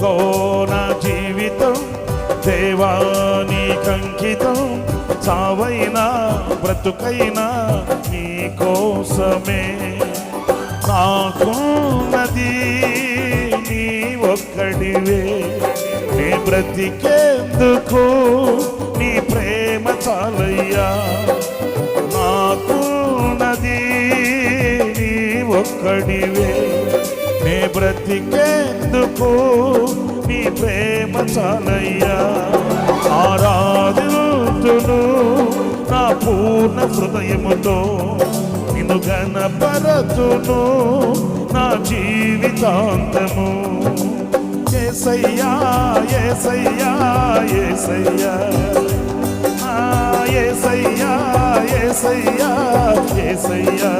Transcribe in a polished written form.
ఇదిగో నా జీవితం దేవానికంకితం, చావైనా బ్రతుకైనా నీ కోసమే. నాకున్నది నీ ఒక్కడివే, నీ బ్రతికేందుకు నీ ప్రేమ చాలయ్యా. నాకున్నది నీ ఒక్కడివే, నీ బ్రతికేందుకు నీ ప్రేమ చాలయ్యా. ఆరాధింతును నా పూర్ణ హృదయముతో, నిన్ను ఘనపరతును నా జీవితాంతము. యేసయ్యా యేసయ్యా యేసయ్యా, యేసయ్యా యేసయ్యా యేసయ్యా.